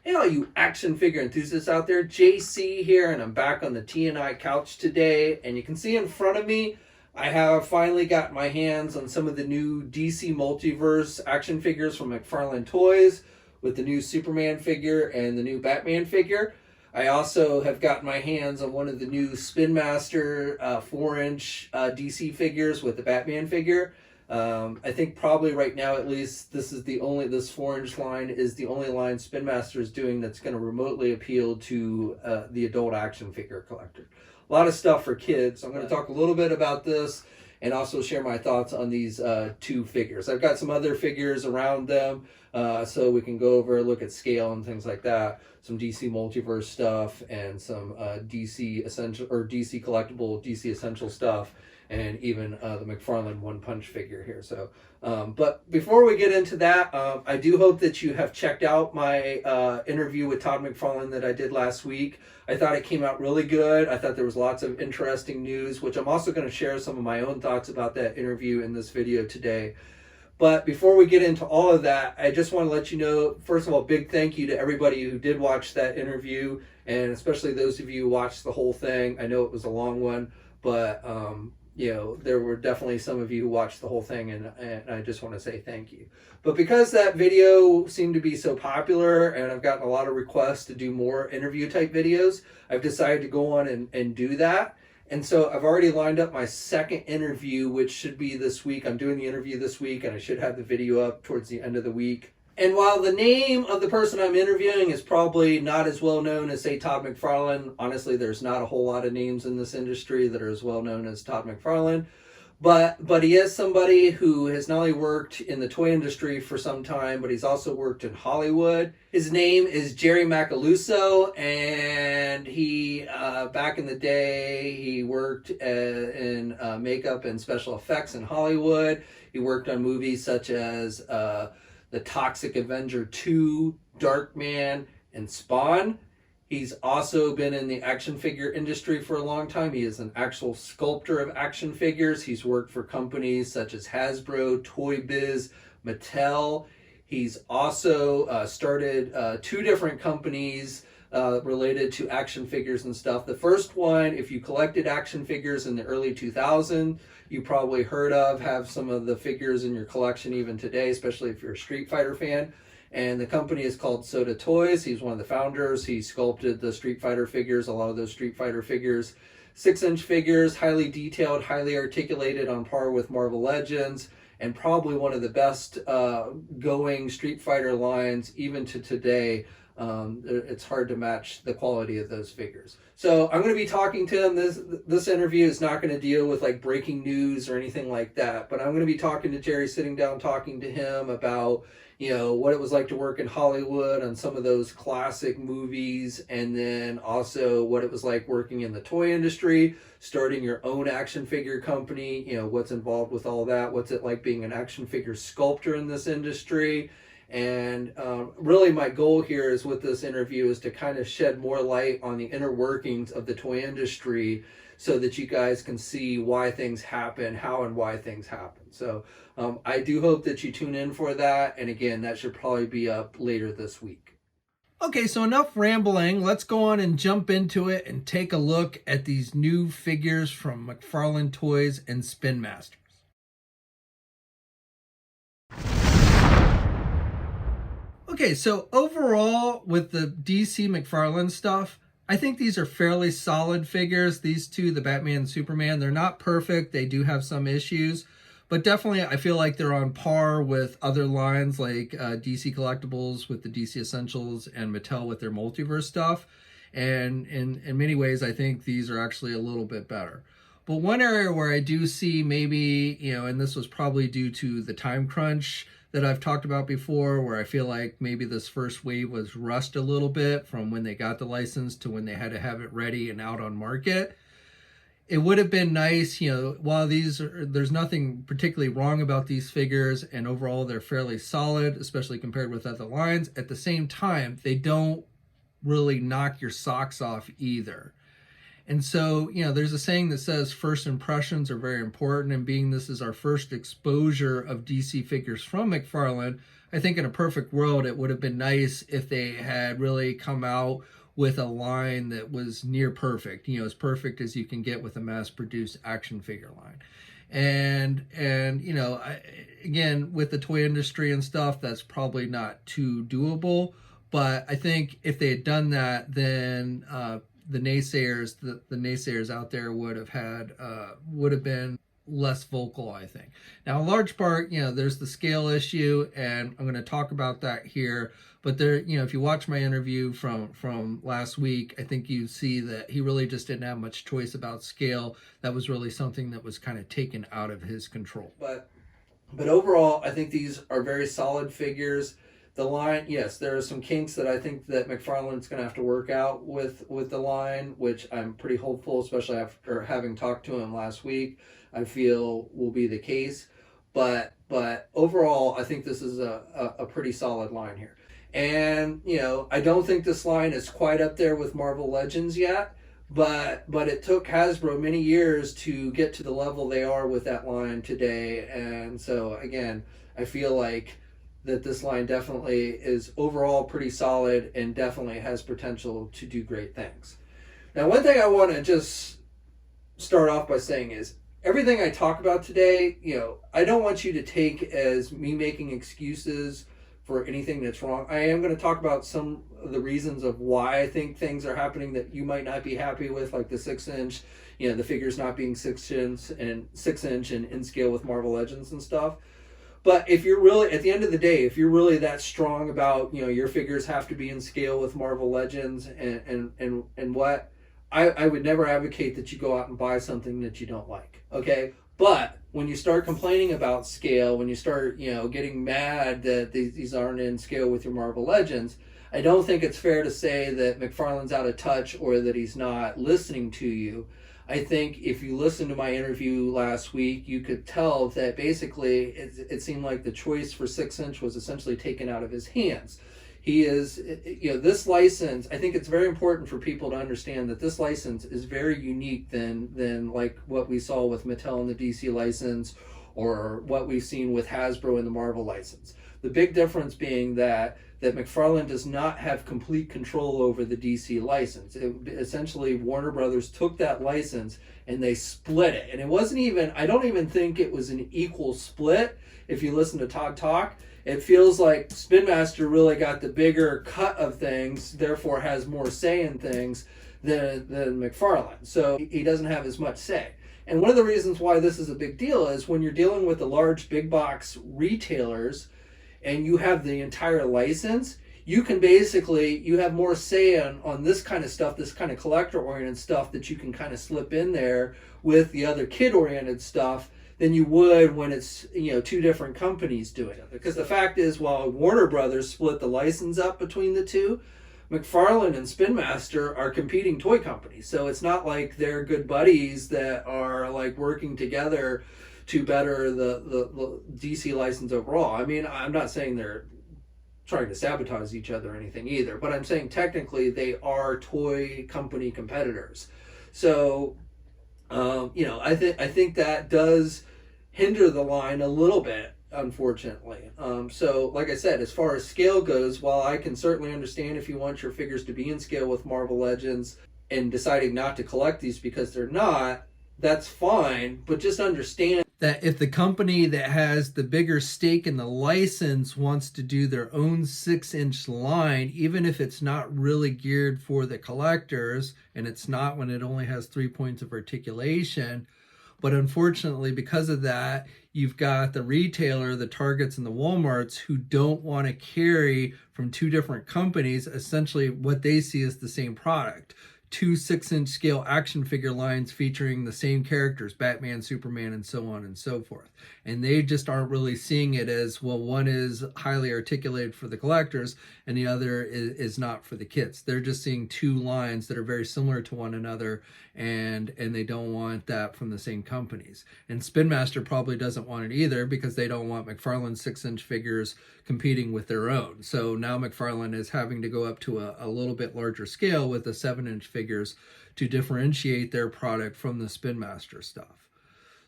Hey, all you action figure enthusiasts out there, JC here, and I'm back on the TNI couch today. And you can see in front of me, I have finally got my hands on some of the new DC Multiverse action figures from McFarlane Toys, with the new Superman figure and the new Batman figure. I also have gotten my hands on one of the new Spin Master 4-inch DC figures with the Batman figure. I think probably right now, at least, this 4-inch line is the only line Spin Master is doing that's going to remotely appeal to the adult action figure collector. A lot of stuff for kids. I'm going to talk a little bit about this and also share my thoughts on these two figures. I've got some other figures around them, so we can go over, look at scale and things like that. Some DC Multiverse stuff and some DC Essential or DC Collectible, DC Essential stuff, and even the McFarlane One Punch figure here. So, but before we get into that, I do hope that you have checked out my interview with Todd McFarlane that I did last week. I thought it came out really good. I thought there was lots of interesting news, which I'm also going to share some of my own thoughts about that interview in this video today. But before we get into all of that, I just want to let you know, first of all, big thank you to everybody who did watch that interview, and especially those of you who watched the whole thing. I know it was a long one, but there were definitely some of you who watched the whole thing, and I just want to say thank you. But because that video seemed to be so popular, and I've gotten a lot of requests to do more interview type videos, I've decided to go on and do that. And so I've already lined up my second interview, which should be this week. I'm doing the interview this week, and I should have the video up towards the end of the week. And while the name of the person I'm interviewing is probably not as well known as, say, Todd McFarlane, honestly, there's not a whole lot of names in this industry that are as well known as Todd McFarlane. But he is somebody who has not only worked in the toy industry for some time, but he's also worked in Hollywood. His name is Jerry Macaluso, and he, back in the day, he worked in makeup and special effects in Hollywood. He worked on movies such as The Toxic Avenger 2, Darkman, and Spawn. He's also been in the action figure industry for a long time. He is an actual sculptor of action figures. He's worked for companies such as Hasbro, Toy Biz, Mattel. He's also started two different companies related to action figures and stuff. The first one, if you collected action figures in the early 2000s, you probably heard of, have some of the figures in your collection even today, especially if you're a Street Fighter fan. And the company is called Soda Toys. He's one of the founders. He sculpted the Street Fighter figures, a lot of those Street Fighter figures. 6-inch figures, highly detailed, highly articulated, on par with Marvel Legends, and probably one of the best going Street Fighter lines even to today. It's hard to match the quality of those figures. So I'm going to be talking to him. This interview is not going to deal with like breaking news or anything like that, but I'm going to be talking to Jerry, sitting down talking to him about what it was like to work in Hollywood on some of those classic movies, and then also what it was like working in the toy industry, starting your own action figure company, what's involved with all that, what's it like being an action figure sculptor in this industry. And really my goal here is with this interview is to kind of shed more light on the inner workings of the toy industry so that you guys can see why things happen, how and why things happen. So I do hope that you tune in for that. And again, that should probably be up later this week. Okay, so enough rambling. Let's go on and jump into it and take a look at these new figures from McFarlane Toys and Spin Masters. Okay, so overall with the DC McFarlane stuff, I think these are fairly solid figures. These two, the Batman and Superman, they're not perfect. They do have some issues, but definitely I feel like they're on par with other lines like DC Collectibles with the DC Essentials and Mattel with their Multiverse stuff. And in many ways, I think these are actually a little bit better. But one area where I do see maybe, and this was probably due to the time crunch that I've talked about before, where I feel like maybe this first wave was rushed a little bit from when they got the license to when they had to have it ready and out on market. It would have been nice, while there's nothing particularly wrong about these figures, and overall they're fairly solid, especially compared with other lines. At the same time, they don't really knock your socks off either. And so, there's a saying that says first impressions are very important. And being this is our first exposure of DC figures from McFarlane, I think in a perfect world, it would have been nice if they had really come out with a line that was near perfect, as perfect as you can get with a mass-produced action figure line. And again, with the toy industry and stuff, that's probably not too doable. But I think if they had done that, then the naysayers out there would have been less vocal, I think. Now, a large part, there's the scale issue, and I'm going to talk about that here. But there, if you watch my interview from last week, I think you see that he really just didn't have much choice about scale. That was really something that was kind of taken out of his control. But overall, I think these are very solid figures. The line, yes, there are some kinks that I think that McFarlane's going to have to work out with the line, which I'm pretty hopeful, especially after having talked to him last week, I feel will be the case. But overall, I think this is a pretty solid line here. And, I don't think this line is quite up there with Marvel Legends yet, but it took Hasbro many years to get to the level they are with that line today. And so, again, I feel like that this line definitely is overall pretty solid and definitely has potential to do great things. Now, one thing I want to just start off by saying is everything I talk about today, I don't want you to take as me making excuses for anything that's wrong. I am going to talk about some of the reasons of why I think things are happening that you might not be happy with, like the 6-inch, the figures not being 6-inch and in scale with Marvel Legends and stuff. But if you're really, at the end of the day, if you're really that strong about, your figures have to be in scale with Marvel Legends and what, I would never advocate that you go out and buy something that you don't like, okay? But when you start complaining about scale, when you start, getting mad that these aren't in scale with your Marvel Legends, I don't think it's fair to say that McFarlane's out of touch or that he's not listening to you. I think if you listened to my interview last week, you could tell that basically it seemed like the choice for 6-inch was essentially taken out of his hands. He is, this license, I think it's very important for people to understand that this license is very unique than like what we saw with Mattel and the DC license or what we've seen with Hasbro and the Marvel license. The big difference being that McFarlane does not have complete control over the DC license. Essentially, Warner Brothers took that license and they split it. And it wasn't even, I don't even think it was an equal split. If you listen to Todd talk, it feels like Spin Master really got the bigger cut of things, therefore has more say in things than McFarlane. So he doesn't have as much say. And one of the reasons why this is a big deal is when you're dealing with the large big box retailers and you have the entire license, you can basically, you have more say on this kind of stuff, this kind of collector-oriented stuff that you can kind of slip in there with the other kid-oriented stuff than you would when it's, two different companies doing it. Because the fact is, while Warner Brothers split the license up between the two, McFarlane and Spin Master are competing toy companies. So it's not like they're good buddies that are like working together to better the DC license overall. I mean, I'm not saying they're trying to sabotage each other or anything either, but I'm saying technically they are toy company competitors. So, I think that does hinder the line a little bit, unfortunately. So, like I said, as far as scale goes, while I can certainly understand if you want your figures to be in scale with Marvel Legends and deciding not to collect these because they're not, that's fine, but just understand that if the company that has the bigger stake in the license wants to do their own 6-inch line, even if it's not really geared for the collectors, and it's not when it only has 3 points of articulation, but unfortunately because of that, you've got the retailer, the Targets and the Walmarts, who don't want to carry from two different companies essentially what they see as the same product. 2 6-inch scale action figure lines featuring the same characters, Batman, Superman, and so on and so forth. And they just aren't really seeing it as, well, one is highly articulated for the collectors and the other is not for the kids. They're just seeing two lines that are very similar to one another, and they don't want that from the same companies. And Spin Master probably doesn't want it either because they don't want McFarlane 6-inch figures competing with their own. So now McFarlane is having to go up to a little bit larger scale with a 7-inch figure figures to differentiate their product from the Spin Master stuff.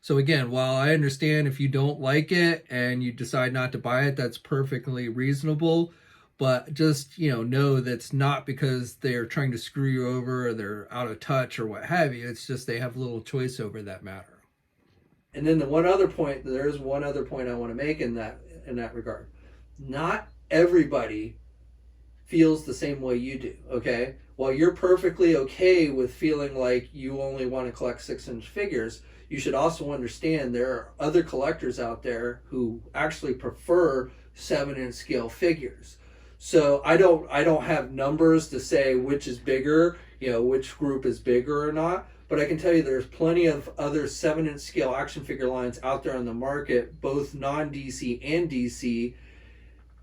So again, while I understand if you don't like it and you decide not to buy it, that's perfectly reasonable. But just, know that's not because they're trying to screw you over or they're out of touch or what have you. It's just they have little choice over that matter. And then there's one other point I want to make in that regard. Not everybody feels the same way you do, okay? While you're perfectly okay with feeling like you only want to collect 6-inch figures, you should also understand there are other collectors out there who actually prefer 7-inch scale figures. So I don't have numbers to say which is bigger, which group is bigger or not, but I can tell you there's plenty of other 7-inch scale action figure lines out there on the market, both non-DC and DC,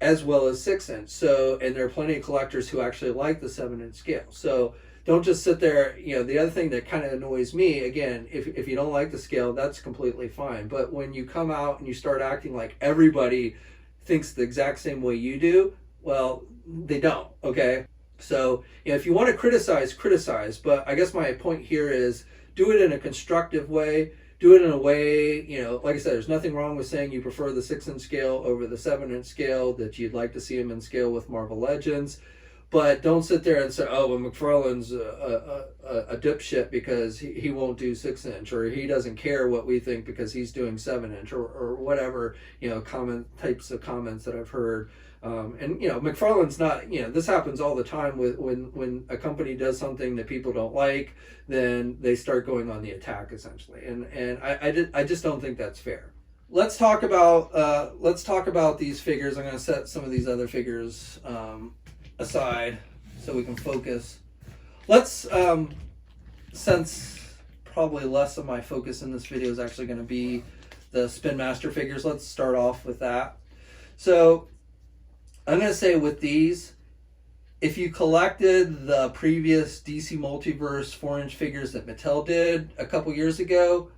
as well as 6-inch. So, and there are plenty of collectors who actually like the 7-inch scale. So don't just sit there. The other thing that kind of annoys me, again, if you don't like the scale, that's completely fine. But when you come out and you start acting like everybody thinks the exact same way you do, well, they don't, okay? So, if you want to criticize, but I guess my point here is do it in a constructive way. Do it in a way, like I said, there's nothing wrong with saying you prefer the 6-inch scale over the 7-inch scale, that you'd like to see them in scale with Marvel Legends. But don't sit there and say, oh, well, McFarlane's a dipshit because he won't do 6-inch, or he doesn't care what we think because he's doing 7-inch, or whatever, types of comments that I've heard. And McFarlane's not, this happens all the time with when a company does something that people don't like, then they start going on the attack essentially. And I just don't think that's fair. Let's talk about these figures. I'm going to set some of these other figures aside so we can focus. Let's since probably less of my focus in this video is actually going to be the Spin Master figures, let's start off with that. So I'm going to say with these, if you collected the previous DC Multiverse 4-inch figures that Mattel did a couple years ago,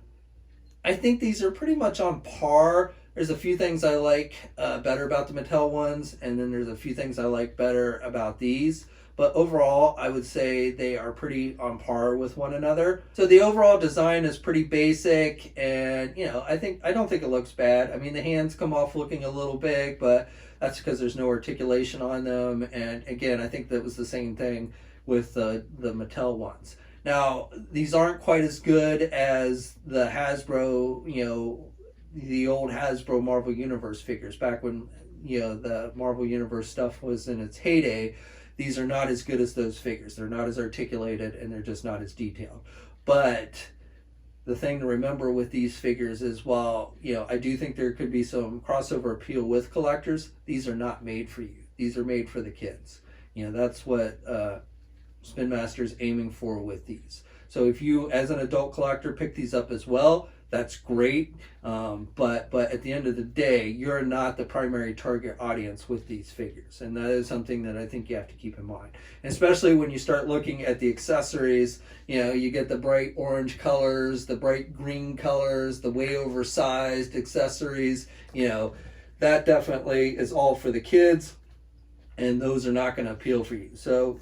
I think these are pretty much on par. There's a few things I like better about the Mattel ones, and then there's a few things I like better about these. But overall, I would say they are pretty on par with one another. So the overall design is pretty basic, and I don't think it looks bad. I mean, the hands come off looking a little big, but that's because there's no articulation on them. And again, I think that was the same thing with the Mattel ones. Now, these aren't quite as good as the Hasbro, the old Hasbro Marvel Universe figures back when, the Marvel Universe stuff was in its heyday. These are not as good as those figures. They're not as articulated, and they're just not as detailed. But the thing to remember with these figures is, while, I do think there could be some crossover appeal with collectors, these are not made for you. These are made for the kids. That's what Spin Master's aiming for with these. So if you, as an adult collector, pick these up as well, that's great. But at the end of the day, you're not the primary target audience with these figures. And that is something that I think you have to keep in mind. And especially when you start looking at the accessories, you get the bright orange colors, the bright green colors, the way oversized accessories, that definitely is all for the kids. And those are not going to appeal for you. So,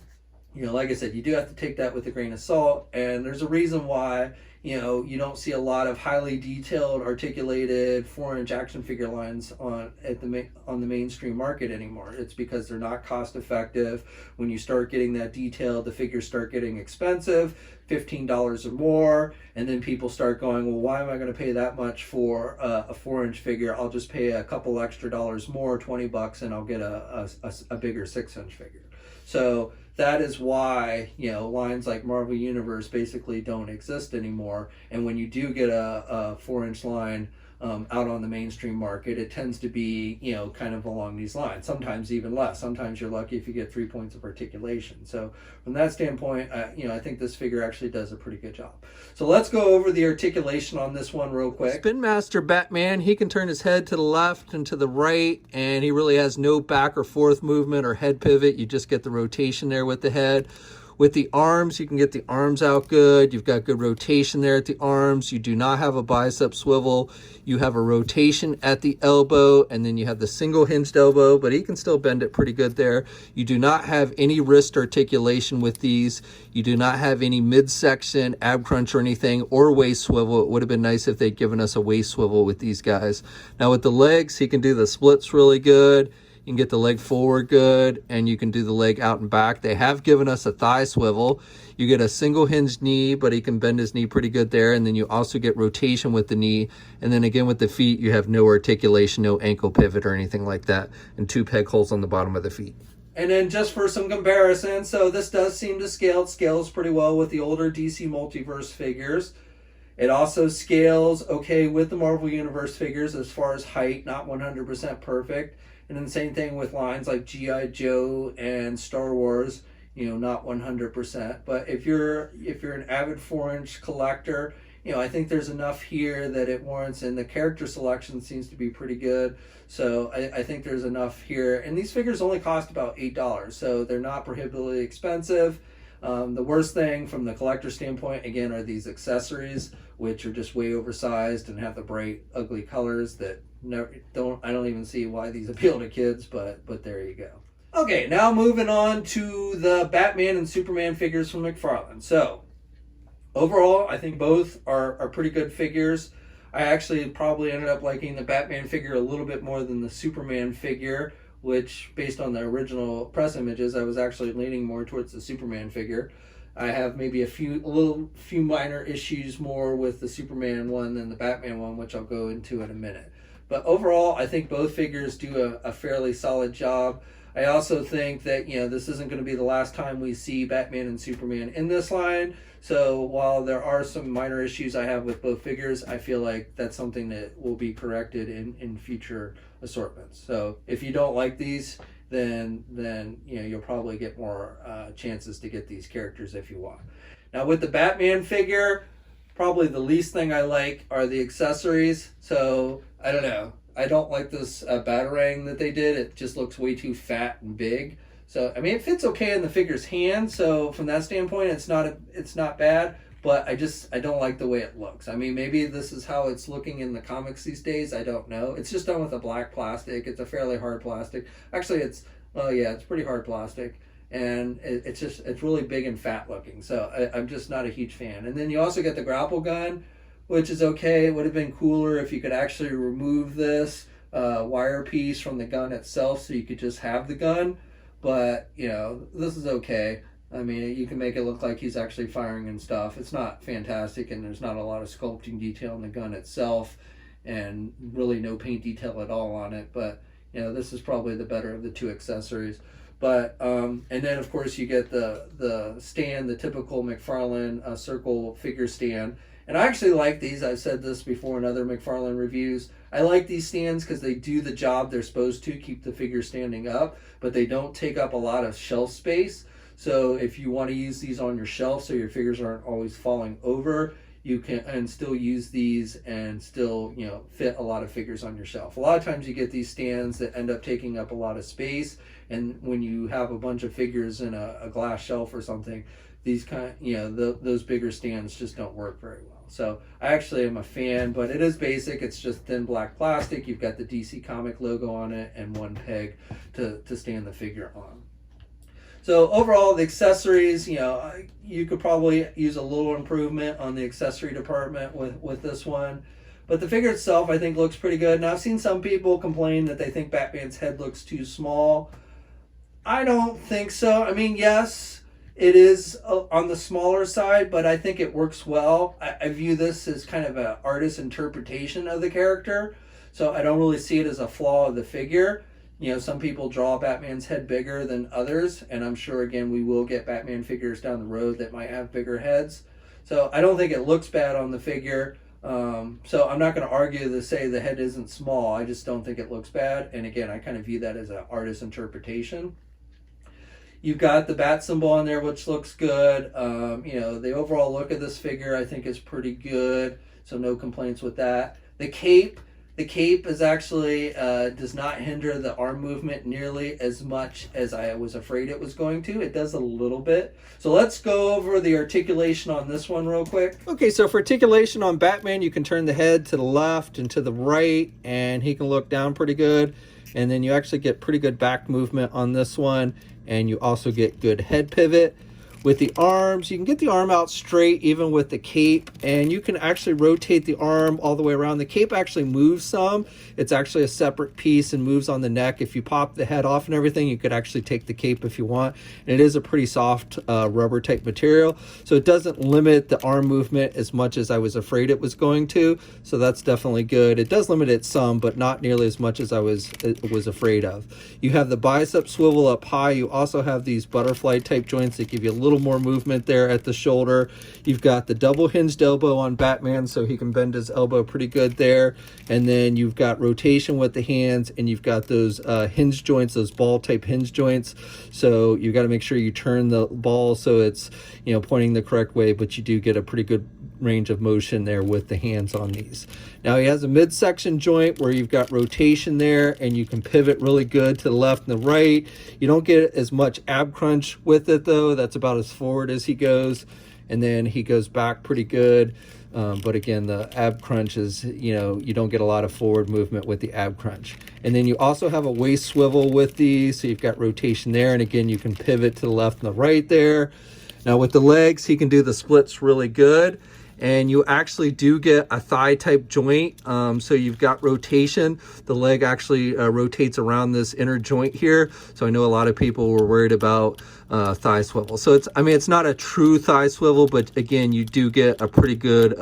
like I said, you do have to take that with a grain of salt. And there's a reason why, you don't see a lot of highly detailed, articulated 4-inch action figure lines on the mainstream market anymore. It's because they're not cost effective. When you start getting that detailed, the figures start getting expensive, $15 or more, and then people start going, well, why am I going to pay that much for a 4-inch figure? I'll just pay a couple extra dollars more, $20, and I'll get a bigger 6-inch figure. So that is why, lines like Marvel Universe basically don't exist anymore. And when you do get a 4-inch line out on the mainstream market, it tends to be, kind of along these lines, sometimes even less. Sometimes you're lucky if you get 3 points of articulation. So from that standpoint, I think this figure actually does a pretty good job. So let's go over the articulation on this one real quick. Spin Master Batman, he can turn his head to the left and to the right, and he really has no back or forth movement or head pivot. You just get the rotation there with the head. With the arms, you can get the arms out good. You've got good rotation there at the arms. You do not have a bicep swivel. You have a rotation at the elbow, and then you have the single hinged elbow, but he can still bend it pretty good there. You do not have any wrist articulation with these. You do not have any midsection, ab crunch or anything, or waist swivel. It would have been nice if they'd given us a waist swivel with these guys. Now with the legs, he can do the splits really good. You can get the leg forward good, and you can do the leg out and back. They have given us a thigh swivel. You get a single hinged knee, but he can bend his knee pretty good there. And then you also get rotation with the knee. And then again with the feet, you have no articulation, no ankle pivot or anything like that, and 2 peg holes on the bottom of the feet. And then just for some comparison, so this does seem to scale. It scales pretty well with the older DC Multiverse figures. It also scales okay with the Marvel Universe figures as far as height, not 100% perfect. And then the same thing with lines like G.I. Joe and Star Wars, you know, not 100%. But if you're an avid 4-inch collector, you know, I think there's enough here that it warrants, and the character selection seems to be pretty good. So I think there's enough here. And these figures only cost about $8, so they're not prohibitively expensive. The worst thing from the collector standpoint, again, are these accessories, which are just way oversized and have the bright, ugly colors that I don't even see why these appeal to kids, but there you go. Okay, now moving on to the Batman and Superman figures from McFarlane. So overall, I think both are pretty good figures. I actually probably ended up liking the Batman figure a little bit more than the Superman figure, which based on the original press images, I was actually leaning more towards the Superman figure. I have maybe a few minor issues more with the Superman one than the Batman one, which I'll go into in a minute. But overall, I think both figures do a fairly solid job. I also think that, you know, this isn't going to be the last time we see Batman and Superman in this line. So while there are some minor issues I have with both figures, I feel like that's something that will be corrected in future assortments. So if you don't like these, then you know, you'll probably get more chances to get these characters if you want. Now with the Batman figure, probably the least thing I like are the accessories. So I don't know. I don't like this Batarang that they did. It just looks way too fat and big. So I mean, it fits okay in the figure's hand. So from that standpoint, it's not bad. But I don't like the way it looks. I mean, maybe this is how it's looking in the comics these days. I don't know. It's just done with a black plastic. It's a fairly hard plastic. Actually, it's pretty hard plastic. And it's really big and fat looking. So I'm just not a huge fan. And then you also get the grapple gun, which is okay. It would have been cooler if you could actually remove this wire piece from the gun itself so you could just have the gun. But, you know, this is okay. I mean, you can make it look like he's actually firing and stuff. It's not fantastic, and there's not a lot of sculpting detail in the gun itself, and really no paint detail at all on it. But, you know, this is probably the better of the two accessories. But, and then, of course, you get the stand, the typical McFarlane circle figure stand. And I actually like these. I've said this before in other McFarlane reviews. I like these stands because they do the job they're supposed to, keep the figure standing up, but they don't take up a lot of shelf space. So if you want to use these on your shelf so your figures aren't always falling over, you can and still use these and still, you know, fit a lot of figures on your shelf. A lot of times you get these stands that end up taking up a lot of space, and when you have a bunch of figures in a glass shelf or something, these those bigger stands just don't work very well. So I actually am a fan, but it is basic. It's just thin black plastic. You've got the DC comic logo on it and one peg to stand the figure on. So overall, the accessories, you know, you could probably use a little improvement on the accessory department with this one. But the figure itself, I think, looks pretty good. Now, I've seen some people complain that they think Batman's head looks too small. I don't think so. I mean, yes, it is on the smaller side, but I think it works well. I view this as kind of an artist's interpretation of the character. So I don't really see it as a flaw of the figure. You know, some people draw Batman's head bigger than others, and I'm sure, again, we will get Batman figures down the road that might have bigger heads. So I don't think it looks bad on the figure. So I'm not going to argue to say the head isn't small. I just don't think it looks bad. And again, I kind of view that as an artist's interpretation. You've got the bat symbol on there, which looks good. You know, the overall look of this figure, I think, is pretty good. So no complaints with that. The cape, The cape is actually does not hinder the arm movement nearly as much as I was afraid it was going to. It does a little bit. So let's go over the articulation on this one real quick. Okay, so for articulation on Batman, you can turn the head to the left and to the right, and he can look down pretty good. And then you actually get pretty good back movement on this one, and you also get good head pivot. With the arms, you can get the arm out straight even with the cape, and you can actually rotate the arm all the way around. The cape actually moves some. It's actually a separate piece and moves on the neck. If you pop the head off and everything, you could actually take the cape if you want. And it is a pretty soft rubber type material, so it doesn't limit the arm movement as much as I was afraid it was going to. So that's definitely good. It does limit it some, but not nearly as much as I was afraid of. You have the bicep swivel up high. You also have these butterfly type joints that give you a little more movement there at the shoulder. You've got the double hinged elbow on Batman, so he can bend his elbow pretty good there. And then you've got rotation with the hands, and you've got those hinge joints, those ball type hinge joints. So you've got to make sure you turn the ball so it's, you know, pointing the correct way, but you do get a pretty good range of motion there with the hands on these. Now he has a midsection joint where you've got rotation there, and you can pivot really good to the left and the right. You don't get as much ab crunch with it though. That's about as forward as he goes, and then he goes back pretty good. But again, the ab crunch is, you know, you don't get a lot of forward movement with the ab crunch. And then you also have a waist swivel with these, so you've got rotation there, and again you can pivot to the left and the right there. Now with the legs, he can do the splits really good. And you actually do get a thigh type joint. So you've got rotation. The leg actually rotates around this inner joint here. So I know a lot of people were worried about thigh swivel. So it's not a true thigh swivel, but again, you do get a pretty good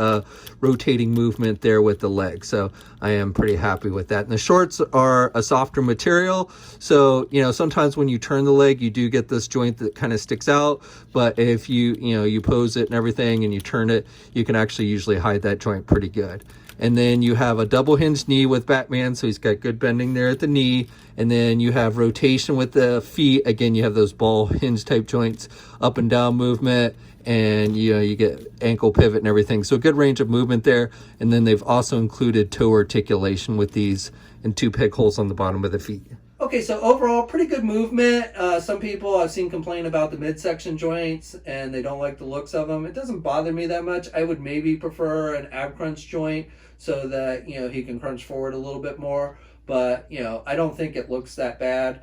rotating movement there with the leg. So I am pretty happy with that. And the shorts are a softer material. So, you know, sometimes when you turn the leg, you do get this joint that kind of sticks out. But if you pose it and everything and you turn it, you can actually usually hide that joint pretty good. And then you have a double hinged knee with Batman, so he's got good bending there at the knee. And then you have rotation with the feet. Again, you have those ball hinge type joints, up and down movement, and you get ankle pivot and everything. So good range of movement there. And then they've also included toe articulation with these, and 2 peg holes on the bottom of the feet. Okay, so overall, pretty good movement. Some people I've seen complain about the midsection joints and they don't like the looks of them. It doesn't bother me that much. I would maybe prefer an ab crunch joint so that, you know, he can crunch forward a little bit more. But, you know, I don't think it looks that bad.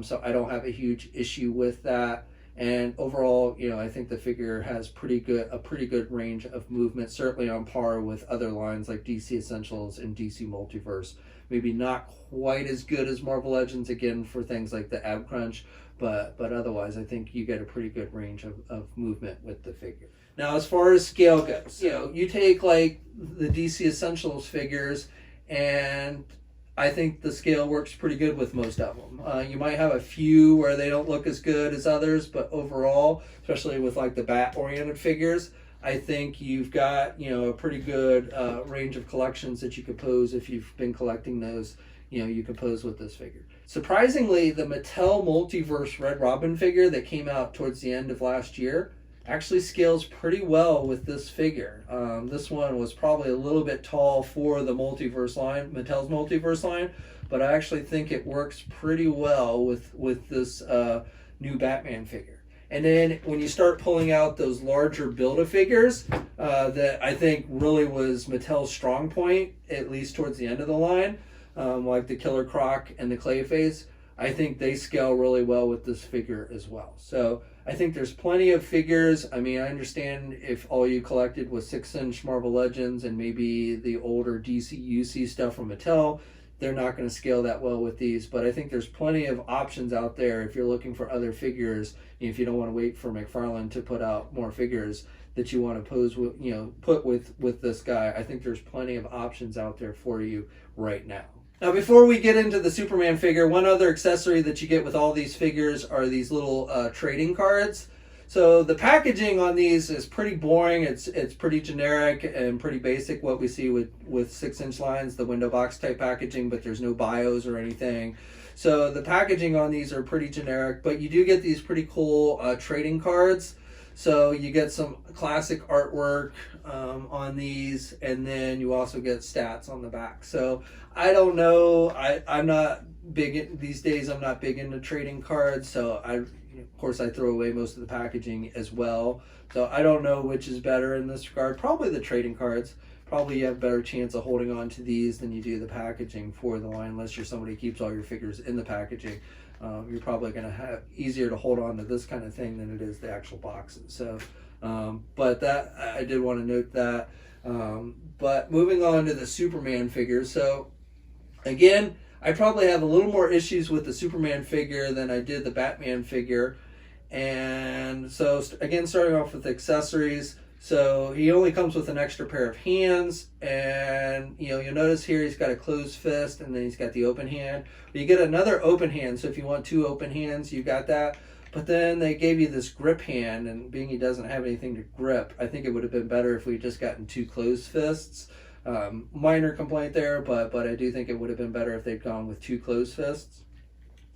So I don't have a huge issue with that. And overall, you know, I think the figure has a pretty good range of movement, certainly on par with other lines like DC Essentials and DC Multiverse. Maybe not quite as good as Marvel Legends, again, for things like the ab crunch, but otherwise I think you get a pretty good range of movement with the figure. Now, as far as scale goes, you know, you take like the DC Essentials figures, and I think the scale works pretty good with most of them. You might have a few where they don't look as good as others, but overall, especially with like the bat-oriented figures, I think you've got, you know, a pretty good range of collections that you could pose. If you've been collecting those, you know, you could pose with this figure. Surprisingly, the Mattel Multiverse Red Robin figure that came out towards the end of last year actually scales pretty well with this figure. This one was probably a little bit tall for the Multiverse line, Mattel's Multiverse line, but I actually think it works pretty well with this new Batman figure. And then when you start pulling out those larger Build-A-Figures, that I think really was Mattel's strong point, at least towards the end of the line, like the Killer Croc and the Clayface, I think they scale really well with this figure as well. So I think there's plenty of figures. I mean, I understand if all you collected was 6-inch Marvel Legends and maybe the older DC UC stuff from Mattel, they're not going to scale that well with these, but I think there's plenty of options out there if you're looking for other figures. If you don't want to wait for McFarlane to put out more figures that you want to pose with, you know, put with this guy, I think there's plenty of options out there for you right now. Now, before we get into the Superman figure, one other accessory that you get with all these figures are these little trading cards. So the packaging on these is pretty boring. It's pretty generic and pretty basic, what we see with 6-inch lines, the window box type packaging, but there's no bios or anything. So the packaging on these are pretty generic, but you do get these pretty cool trading cards. So you get some classic artwork on these, and then you also get stats on the back. So I don't know. I'm not these days. I'm not big into trading cards. So of course, I throw away most of the packaging as well. So I don't know which is better in this regard. Probably the trading cards. Probably you have a better chance of holding on to these than you do the packaging for the line, unless you're somebody who keeps all your figures in the packaging. You're probably going to have easier to hold on to this kind of thing than it is the actual boxes. So, but that I did want to note that. But moving on to the Superman figure. So, again, I probably have a little more issues with the Superman figure than I did the Batman figure. And so, again, starting off with accessories. So he only comes with an extra pair of hands, and you'll notice here he's got a closed fist, and then he's got the open hand. But you get another open hand, so if you want two open hands, you got that. But then they gave you this grip hand, and being he doesn't have anything to grip, I think it would have been better if we had just gotten two closed fists. Minor complaint there, but I do think it would have been better if they'd gone with two closed fists.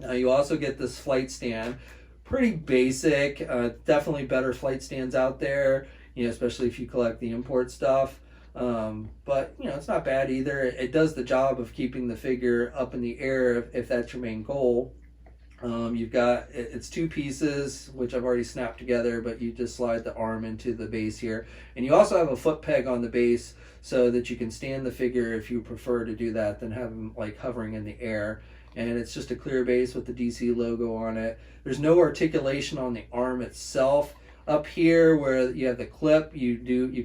You also get this flight stand. Pretty basic, definitely better flight stands out there. Especially if you collect the import stuff. But, it's not bad either. It does the job of keeping the figure up in the air if that's your main goal. It's two pieces, which I've already snapped together, but you just slide the arm into the base here. And you also have a foot peg on the base so that you can stand the figure if you prefer to do that than have him like hovering in the air. And it's just a clear base with the DC logo on it. There's no articulation on the arm itself. Up here where you have the clip, you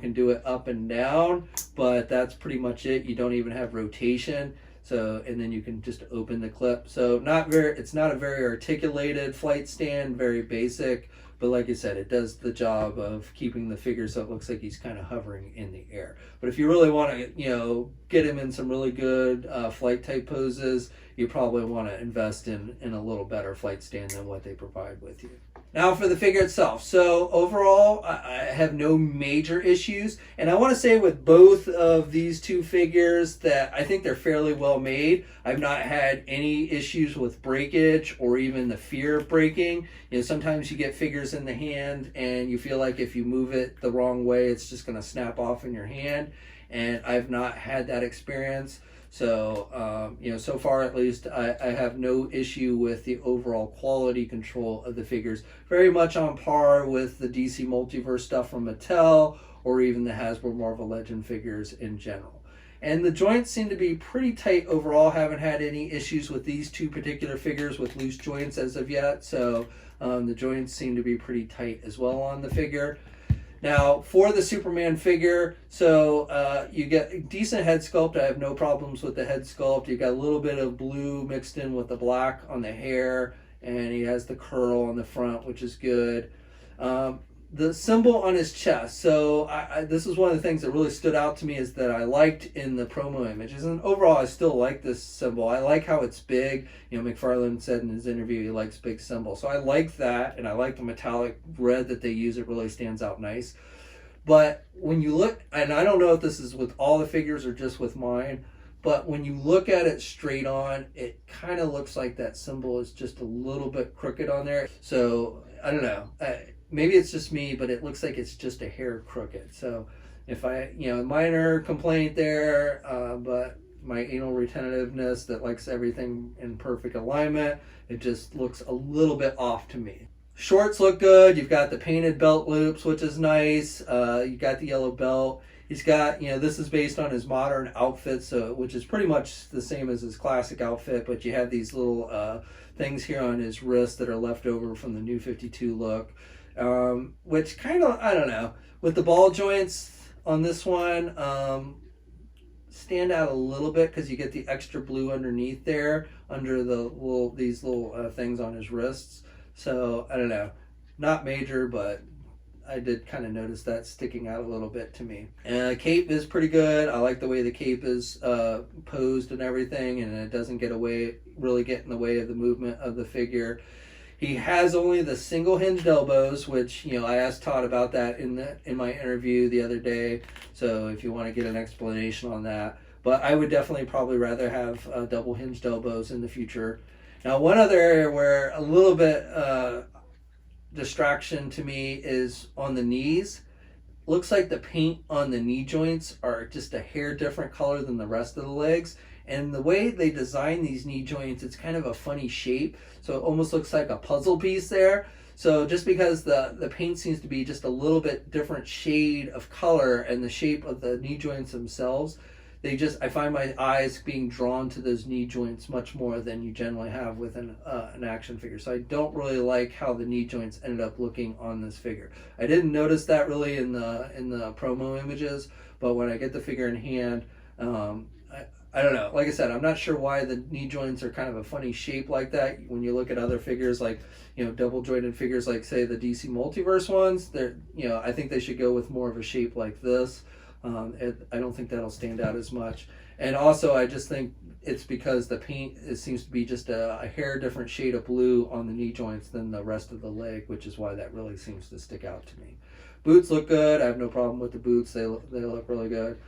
can do it up and down, but that's pretty much it. You don't even have rotation. So, and then you can just open the clip. So it's not a very articulated flight stand, very basic, but like I said, it does the job of keeping the figure so it looks like he's kind of hovering in the air. But if you really want to, get him in some really good flight type poses, you probably want to invest in a little better flight stand than what they provide with you. Now for the figure itself. So overall, I have no major issues. And I want to say with both of these two figures that I think they're fairly well made. I've not had any issues with breakage or even the fear of breaking. Sometimes you get figures in the hand and you feel like if you move it the wrong way, it's just going to snap off in your hand. And I've not had that experience. So, so far at least, I have no issue with the overall quality control of the figures. Very much on par with the DC Multiverse stuff from Mattel or even the Hasbro Marvel Legend figures in general. And the joints seem to be pretty tight overall. Haven't had any issues with these two particular figures with loose joints as of yet. So the joints seem to be pretty tight as well on the figure. Now, for the Superman figure, so you get decent head sculpt. I have no problems with the head sculpt. You got a little bit of blue mixed in with the black on the hair, and he has the curl on the front, which is good. The symbol on his chest. So this is one of the things that really stood out to me is that I liked in the promo images. And overall, I still like this symbol. I like how it's big. McFarlane said in his interview he likes big symbols. So I like that, and I like the metallic red that they use. It really stands out nice. But when you look, and I don't know if this is with all the figures or just with mine, but when you look at it straight on, it kind of looks like that symbol is just a little bit crooked on there. So I don't know. Maybe it's just me, but it looks like it's just a hair crooked. So if minor complaint there, but my anal retentiveness that likes everything in perfect alignment, it just looks a little bit off to me. Shorts look good. You've got the painted belt loops, which is nice. You got the yellow belt. He's got, this is based on his modern outfit, which is pretty much the same as his classic outfit, but you have these little things here on his wrist that are left over from the New 52 look. Which kind of, I don't know, with the ball joints on this one, stand out a little bit because you get the extra blue underneath there, under these little things on his wrists. So, I don't know, not major, but I did kind of notice that sticking out a little bit to me. Cape is pretty good. I like the way the cape is posed and everything, and it doesn't really get in the way of the movement of the figure. He has only the single hinged elbows, which, I asked Todd about that in my interview the other day. So if you want to get an explanation on that. But I would definitely probably rather have double hinged elbows in the future. Now, one other area where a little bit distraction to me is on the knees. Looks like the paint on the knee joints are just a hair different color than the rest of the legs. And the way they design these knee joints, it's kind of a funny shape. So it almost looks like a puzzle piece there. So just because the paint seems to be just a little bit different shade of color and the shape of the knee joints themselves, I find my eyes being drawn to those knee joints much more than you generally have with an action figure. So I don't really like how the knee joints ended up looking on this figure. I didn't notice that really in the promo images, but when I get the figure in hand, I don't know. Like I said, I'm not sure why the knee joints are kind of a funny shape like that. When you look at other figures like, double jointed figures like, say, the DC Multiverse ones, I think they should go with more of a shape like this. I don't think that'll stand out as much. And also, I just think it's because the paint seems to be just a hair different shade of blue on the knee joints than the rest of the leg, which is why that really seems to stick out to me. Boots look good. I have no problem with the boots. They look really good.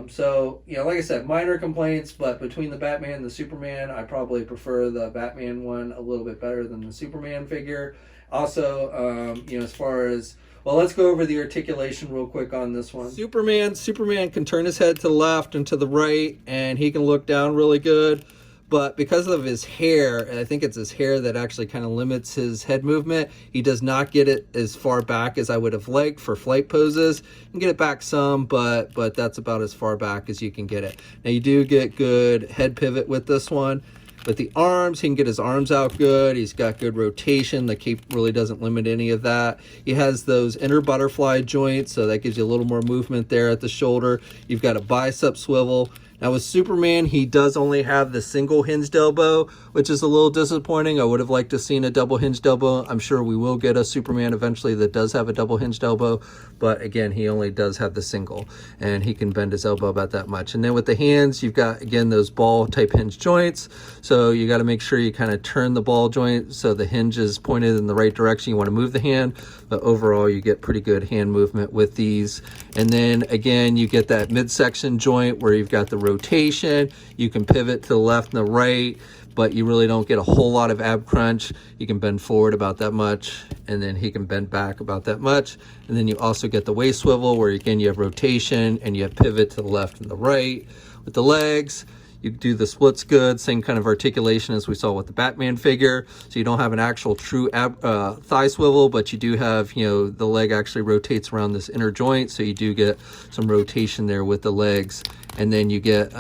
So, like I said, minor complaints, but between the Batman and the Superman, I probably prefer the Batman one a little bit better than the Superman figure. Also, as far as, well, let's go over the articulation real quick on this one. Superman can turn his head to the left and to the right, and he can look down really good. But because of his hair, and I think it's his hair that actually kind of limits his head movement, he does not get it as far back as I would have liked for flight poses. You can get it back some, but that's about as far back as you can get it. Now you do get good head pivot with this one. With the arms, he can get his arms out good. He's got good rotation. The cape really doesn't limit any of that. He has those inner butterfly joints, so that gives you a little more movement there at the shoulder. You've got a bicep swivel. Now with Superman, he does only have the single hinged elbow, which is a little disappointing. I would have liked to have seen a double hinged elbow. I'm sure we will get a Superman eventually that does have a double hinged elbow, but again, he only does have the single, and he can bend his elbow about that much. And then with the hands, you've got, again, those ball type hinge joints, so you got to make sure you kind of turn the ball joint so the hinge is pointed in the right direction. You want to move the hand, but overall you get pretty good hand movement with these. And then again, you get that midsection joint where you've got the rotation. You can pivot to the left and the right, but you really don't get a whole lot of ab crunch. You can bend forward about that much, and then he can bend back about that much. And then you also get the waist swivel where, again, you have rotation and you have pivot to the left and the right. With the legs, you do the splits good, same kind of articulation as we saw with the Batman figure. So you don't have an actual true thigh swivel, but you do have, the leg actually rotates around this inner joint. So you do get some rotation there with the legs. And then you get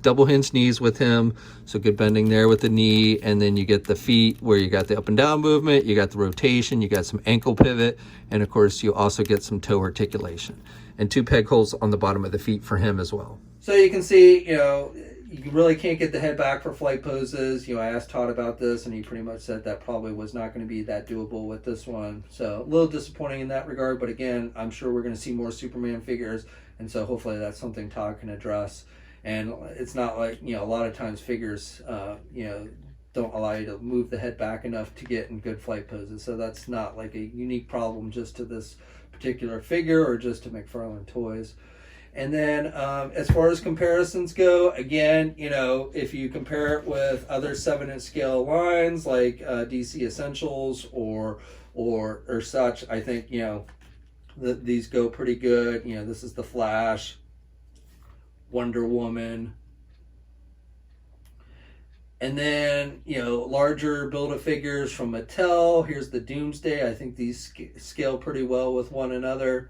double hinge knees with him. So good bending there with the knee. And then you get the feet where you got the up and down movement. You got the rotation. You got some ankle pivot. And of course, you also get some toe articulation. And 2 peg holes on the bottom of the feet for him as well. So you can see, you really can't get the head back for flight poses. I asked Todd about this, and he pretty much said that probably was not going to be that doable with this one. So a little disappointing in that regard, but again, I'm sure we're going to see more Superman figures, and so hopefully that's something Todd can address. And it's not like, a lot of times figures, don't allow you to move the head back enough to get in good flight poses. So that's not like a unique problem just to this particular figure or just to McFarlane Toys. And then as far as comparisons go, again, if you compare it with other 7-inch scale lines like DC Essentials or such, I think, these go pretty good. This is the Flash, Wonder Woman. And then, larger Build-A-Figures from Mattel. Here's the Doomsday. I think these scale pretty well with one another.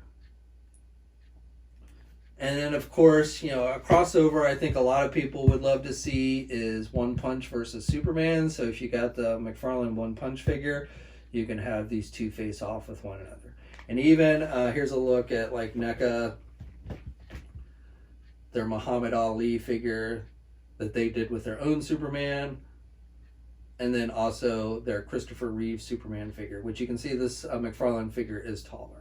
And then, of course, a crossover I think a lot of people would love to see is One Punch versus Superman. So if you got the McFarlane One Punch figure, you can have these two face off with one another. And even, here's a look at like NECA, their Muhammad Ali figure that they did with their own Superman. And then also their Christopher Reeve Superman figure, which you can see this McFarlane figure is taller.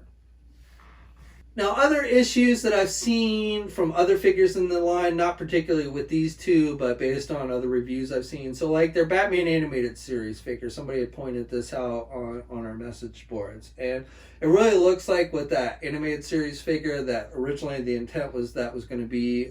Now, other issues that I've seen from other figures in the line, not particularly with these two, but based on other reviews I've seen. So, like their Batman Animated Series figure, somebody had pointed this out on our message boards. And it really looks like with that Animated Series figure that originally the intent was that was going to be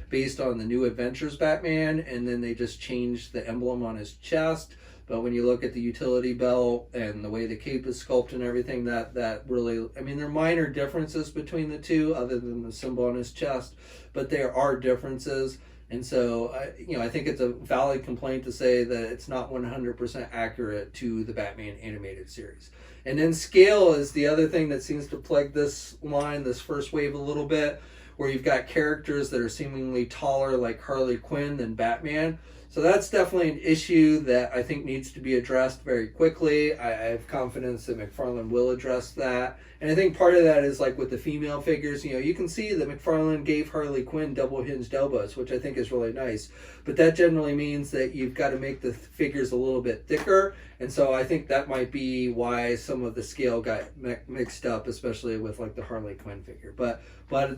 based on the New Adventures Batman, and then they just changed the emblem on his chest. But when you look at the utility belt and the way the cape is sculpted and everything, that really, I mean, there are minor differences between the two other than the symbol on his chest, but there are differences. And so, I think it's a valid complaint to say that it's not 100% accurate to the Batman animated series. And then scale is the other thing that seems to plague this line, this first wave a little bit, where you've got characters that are seemingly taller like Harley Quinn than Batman. So that's definitely an issue that I think needs to be addressed very quickly. I have confidence that McFarlane will address that. And I think part of that is like with the female figures, you can see that McFarlane gave Harley Quinn double hinged elbows, which I think is really nice. But that generally means that you've got to make the figures a little bit thicker. And so I think that might be why some of the scale got mixed up, especially with like the Harley Quinn figure. But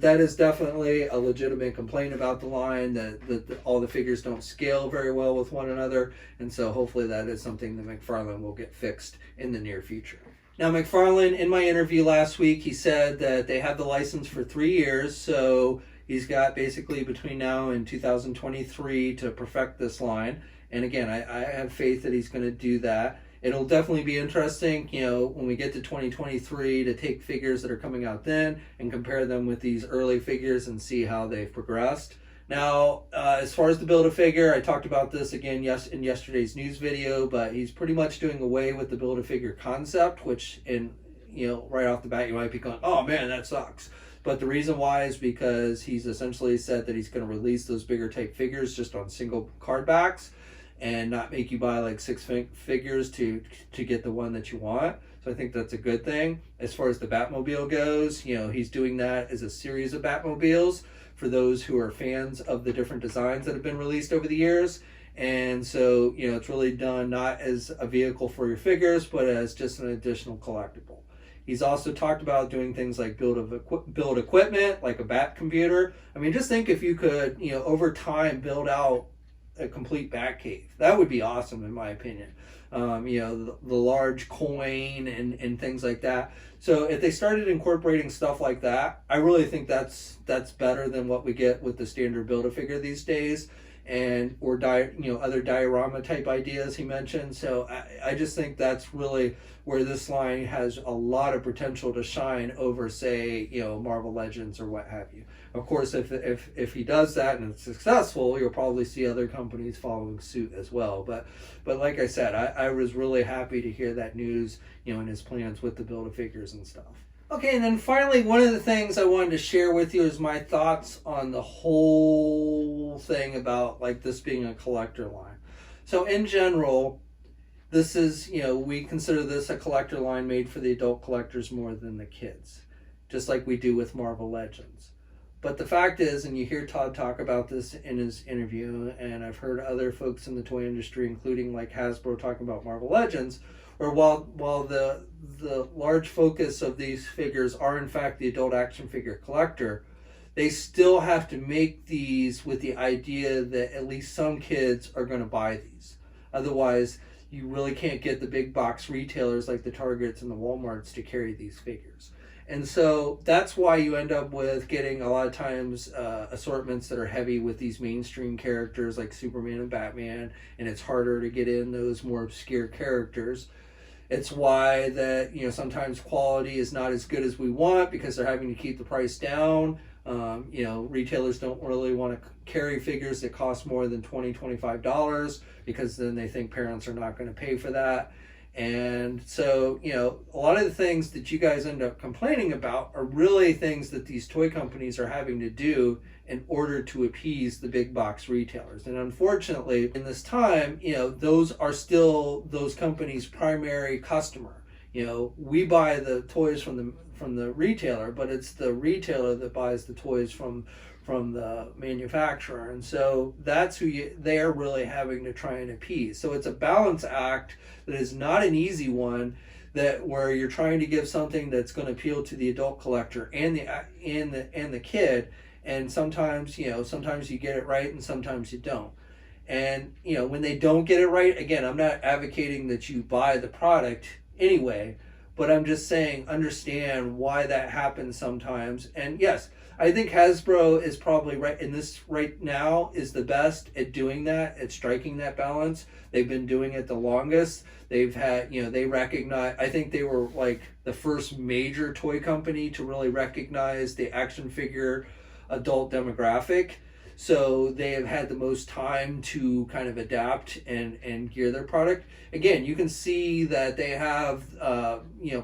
that is definitely a legitimate complaint about the line, that all the figures don't scale very well with one another. And so hopefully that is something that McFarlane will get fixed in the near future. Now, McFarlane, in my interview last week, he said that they have the license for 3 years. So he's got basically between now and 2023 to perfect this line. And again, I have faith that he's going to do that. It'll definitely be interesting, when we get to 2023 to take figures that are coming out then and compare them with these early figures and see how they've progressed. Now, as far as the Build-A-Figure, I talked about this again in yesterday's news video, but he's pretty much doing away with the Build-A-Figure concept, which right off the bat you might be going, oh man, that sucks. But the reason why is because he's essentially said that he's going to release those bigger type figures just on single card backs and not make you buy like 6 figures to get the one that you want. So I think that's a good thing. As far as the Batmobile goes, he's doing that as a series of Batmobiles for those who are fans of the different designs that have been released over the years. And so, it's really done not as a vehicle for your figures, but as just an additional collectible. He's also talked about doing things like build equipment, like a Bat computer. I mean, just think if you could, over time build out a complete Batcave. That would be awesome, in my opinion. The large coin and things like that. So if they started incorporating stuff like that, I really think that's better than what we get with the standard Build-A-Figure these days, or other diorama type ideas he mentioned. So I just think that's really where this line has a lot of potential to shine over, say, Marvel Legends or what have you. Of course, if he does that and it's successful, you'll probably see other companies following suit as well. But like I said, I was really happy to hear that news, in his plans with the Build-A-Figures and stuff. Okay, and then finally, one of the things I wanted to share with you is my thoughts on the whole thing about like this being a collector line. So in general, this is, we consider this a collector line made for the adult collectors more than the kids, just like we do with Marvel Legends. But the fact is, and you hear Todd talk about this in his interview, and I've heard other folks in the toy industry, including like Hasbro, talking about Marvel Legends, where while the large focus of these figures are in fact the adult action figure collector, they still have to make these with the idea that at least some kids are going to buy these. Otherwise, you really can't get the big box retailers like the Targets and the Walmarts to carry these figures. And so that's why you end up with getting a lot of times assortments that are heavy with these mainstream characters like Superman and Batman, and it's harder to get in those more obscure characters. It's why that, sometimes quality is not as good as we want because they're having to keep the price down. Retailers don't really want to carry figures that cost more than $20, $25 because then they think parents are not going to pay for that. And so, a lot of the things that you guys end up complaining about are really things that these toy companies are having to do in order to appease the big box retailers. And unfortunately, in this time, those are still those companies' primary customer. We buy the toys from the retailer, but it's the retailer that buys the toys from the manufacturer. And so that's who they're really having to try and appease. So it's a balance act that is not an easy one, where you're trying to give something that's going to appeal to the adult collector and the kid. And sometimes you get it right and sometimes you don't. And when they don't get it right, again, I'm not advocating that you buy the product anyway, but I'm just saying, understand why that happens sometimes. And yes, I think Hasbro is probably right now is the best at doing that, at striking that balance. They've been doing it the longest. They've had, they recognize, I think they were like the first major toy company to really recognize the action figure adult demographic. So they have had the most time to kind of adapt and gear their product. Again, you can see that they have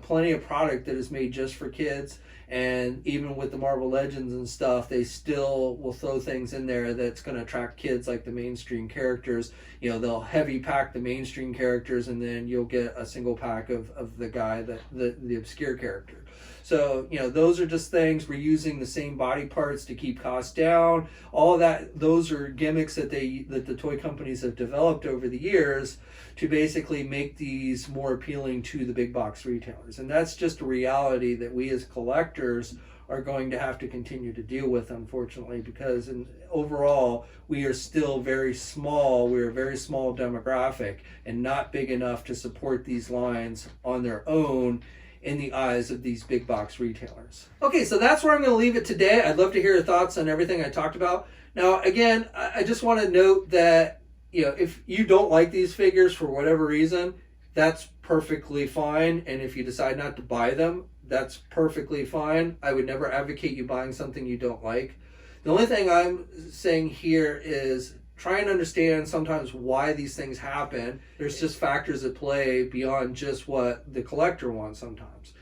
plenty of product that is made just for kids. And even with the Marvel Legends and stuff, they still will throw things in there that's going to attract kids, like the mainstream characters. They'll heavy pack the mainstream characters, and then you'll get a single pack of the guy, the obscure character. So, those are just things. We're using the same body parts to keep costs down. All of that, those are gimmicks that the toy companies have developed over the years to basically make these more appealing to the big box retailers. And that's just a reality that we as collectors are going to have to continue to deal with, unfortunately, because overall, we are still very small. We're a very small demographic and not big enough to support these lines on their own in the eyes of these big box retailers. Okay, so that's where I'm going to leave it today. I'd love to hear your thoughts on everything I talked about. Now, again, I just want to note that, if you don't like these figures for whatever reason, that's perfectly fine. And if you decide not to buy them, that's perfectly fine. I would never advocate you buying something you don't like. The only thing I'm saying here is try and understand sometimes why these things happen. There's just factors at play beyond just what the collector wants sometimes.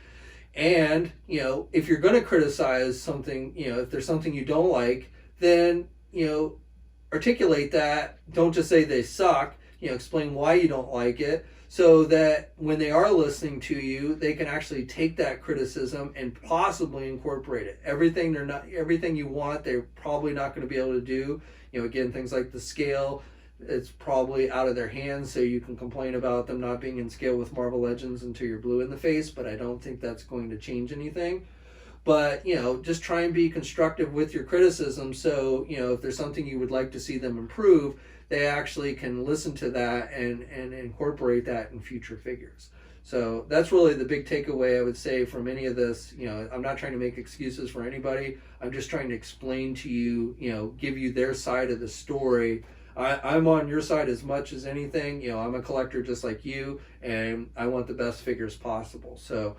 And, if you're going to criticize something, if there's something you don't like, then, articulate that. Don't just say they suck. Explain why you don't like it, so that when they are listening to you, they can actually take that criticism and possibly incorporate it. Everything you want, they're probably not going to be able to do. Again, things like the scale, it's probably out of their hands, so you can complain about them not being in scale with Marvel Legends until you're blue in the face, but I don't think that's going to change anything. But, just try and be constructive with your criticism, so, if there's something you would like to see them improve, they actually can listen to that and incorporate that in future figures. So that's really the big takeaway I would say from any of this. I'm not trying to make excuses for anybody. I'm just trying to explain to you, give you their side of the story. I'm on your side as much as anything. I'm a collector just like you, and I want the best figures possible. So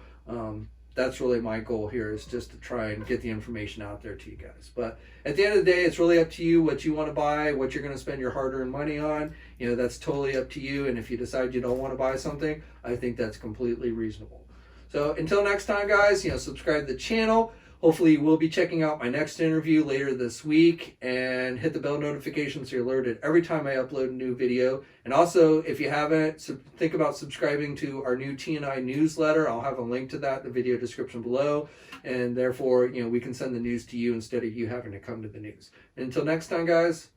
that's really my goal here, is just to try and get the information out there to you guys. But at the end of the day, it's really up to you what you want to buy, what you're going to spend your hard-earned money on. That's totally up to you. And if you decide you don't want to buy something, I think that's completely reasonable. So until next time, guys, subscribe to the channel. Hopefully you will be checking out my next interview later this week, and hit the bell notification so you're alerted every time I upload a new video. And also, if you haven't, think about subscribing to our new TNI newsletter. I'll have a link to that in the video description below, and therefore, we can send the news to you instead of you having to come to the news. And until next time, guys,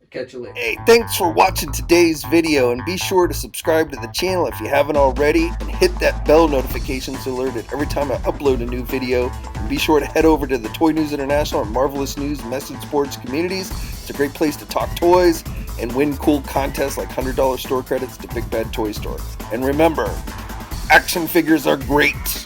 catch you later. Hey, thanks for watching today's video, and be sure to subscribe to the channel if you haven't already, and hit that bell notification so you're alerted every time I upload a new video. And be sure to head over to the Toy News International and Marvelous News message boards communities. It's a great place to talk toys and win cool contests like $100 store credits to Big Bad Toy Store. And remember, action figures are great.